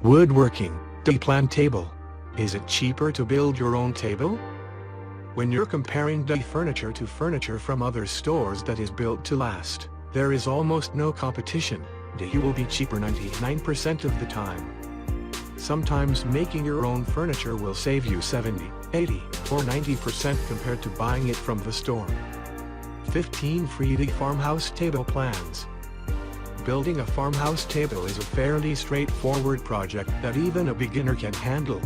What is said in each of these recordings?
Woodworking, day plan table. Is it cheaper to build your own table? When you're comparing day furniture to furniture from other stores that is built to last, there is almost no competition. Day will be cheaper 99% of the time. Sometimes making your own furniture will save you 70, 80, or 90% compared to buying it from the store. 15 free day farmhouse table plans. Building a farmhouse table is a fairly straightforward project that even a beginner can handle.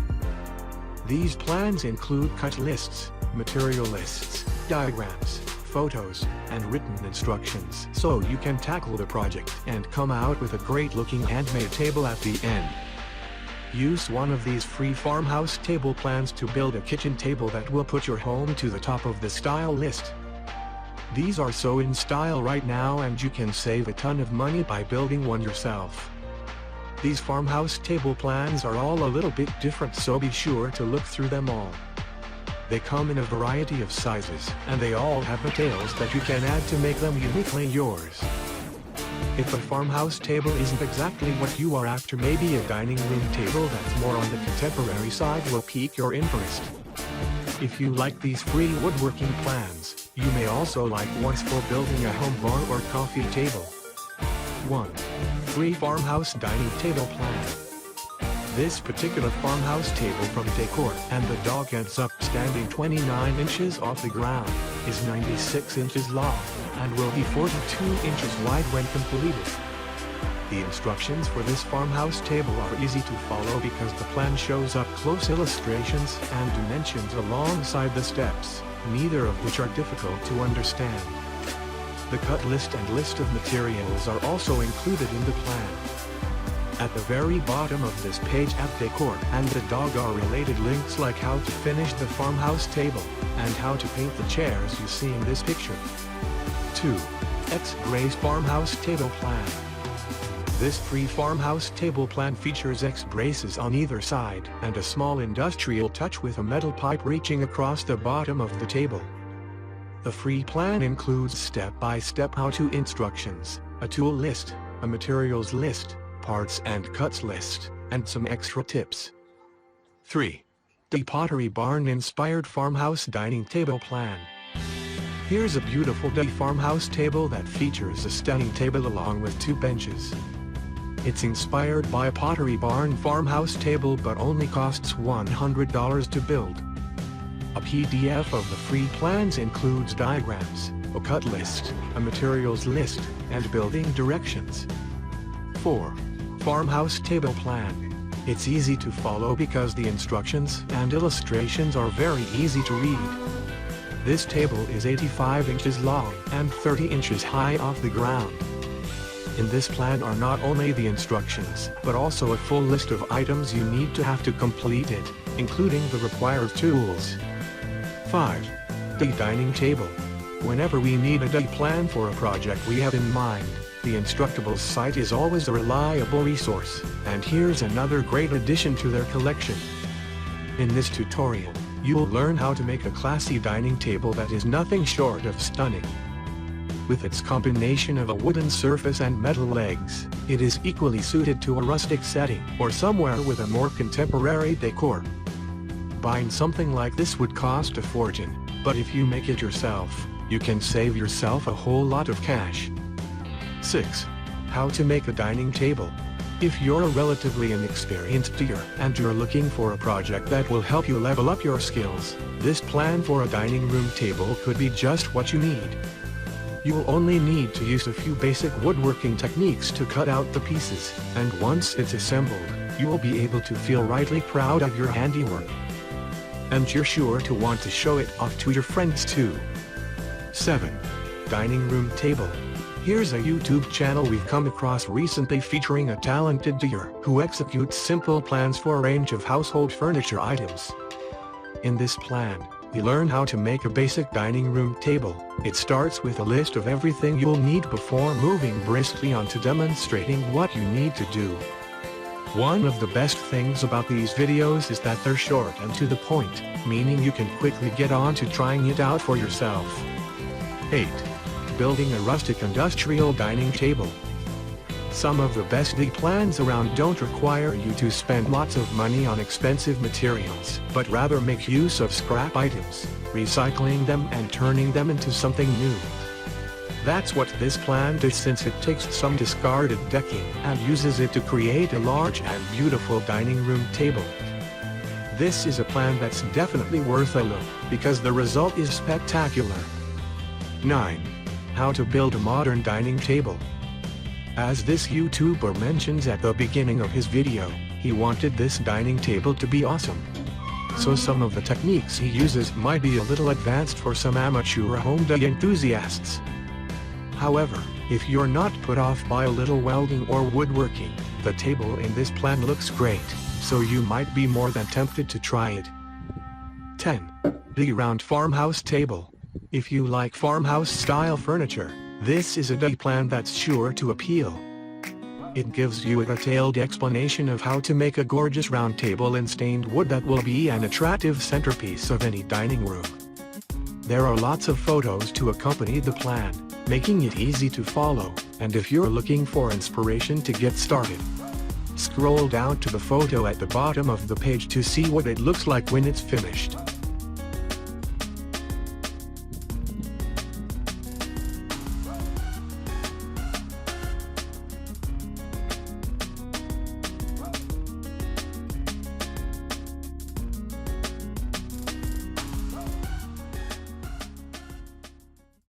These plans include cut lists, material lists, diagrams, photos, and written instructions so you can tackle the project and come out with a great-looking handmade table at the end. Use one of these free farmhouse table plans to build a kitchen table that will put your home to the top of the style list. These are so in style right now, and you can save a ton of money by building one yourself. These farmhouse table plans are all a little bit different, so be sure to look through them all. They come in a variety of sizes, and they all have details that you can add to make them uniquely yours. If a farmhouse table isn't exactly what you are after, maybe a dining room table that's more on the contemporary side will pique your interest. If you like these free woodworking plans, you may also like ones for building a home bar or coffee table. 1. Free farmhouse dining table plan. This particular farmhouse table from Decor and the Dog ends up standing 29 inches off the ground, is 96 inches long, and will be 42 inches wide when completed. The instructions for this farmhouse table are easy to follow because the plan shows up close illustrations and dimensions alongside the steps, neither of which are difficult to understand. The cut list and list of materials are also included in the plan. At the very bottom of this page at Decor and the Dog are related links like how to finish the farmhouse table, and how to paint the chairs you see in this picture. 2. X-Brace farmhouse table plan. This free farmhouse table plan features X-braces on either side and a small industrial touch with a metal pipe reaching across the bottom of the table. The free plan includes step-by-step how-to instructions, a tool list, a materials list, parts and cuts list, and some extra tips. 3. The Pottery Barn inspired farmhouse dining table plan. Here's a beautiful day farmhouse table that features a stunning table along with 2 benches. It's inspired by a Pottery Barn farmhouse table but only costs $100 to build. A PDF of the free plans includes diagrams, a cut list, a materials list, and building directions. 4. Farmhouse table plan. It's easy to follow because the instructions and illustrations are very easy to read. This table is 85 inches long and 30 inches high off the ground. In this plan are not only the instructions, but also a full list of items you need to have to complete it, including the required tools. 5. Day dining table. Whenever we need a day plan for a project we have in mind, the Instructables site is always a reliable resource, and here's another great addition to their collection. In this tutorial, you'll learn how to make a classy dining table that is nothing short of stunning. With its combination of a wooden surface and metal legs, it is equally suited to a rustic setting or somewhere with a more contemporary decor. Buying something like this would cost a fortune, but if you make it yourself, you can save yourself a whole lot of cash. 6. How to make a dining table. If you're a relatively inexperienced digger and you're looking for a project that will help you level up your skills, this plan for a dining room table could be just what you need. You will only need to use a few basic woodworking techniques to cut out the pieces, and once it's assembled, you will be able to feel rightly proud of your handiwork. And you're sure to want to show it off to your friends too. 7. Dining room table. Here's a YouTube channel we've come across recently featuring a talented digger who executes simple plans for a range of household furniture items. In this plan, we learn how to make a basic dining room table. It starts with a list of everything you'll need before moving briskly on to demonstrating what you need to do. One of the best things about these videos is that they're short and to the point, meaning you can quickly get on to trying it out for yourself. 8. Building a rustic industrial dining table. Some of the best D plans around don't require you to spend lots of money on expensive materials, but rather make use of scrap items, recycling them and turning them into something new. That's what this plan does, since it takes some discarded decking and uses it to create a large and beautiful dining room table. This is a plan that's definitely worth a look, because the result is spectacular. 9. How to build a modern dining table. As this YouTuber mentions at the beginning of his video, he wanted this dining table to be awesome. So some of the techniques he uses might be a little advanced for some amateur home day enthusiasts. However, if you're not put off by a little welding or woodworking, the table in this plan looks great, so you might be more than tempted to try it. 10. The round farmhouse table. If you like farmhouse-style furniture, this is a day plan that's sure to appeal. It gives you a detailed explanation of how to make a gorgeous round table in stained wood that will be an attractive centerpiece of any dining room. There are lots of photos to accompany the plan, making it easy to follow, and if you're looking for inspiration to get started, scroll down to the photo at the bottom of the page to see what it looks like when it's finished.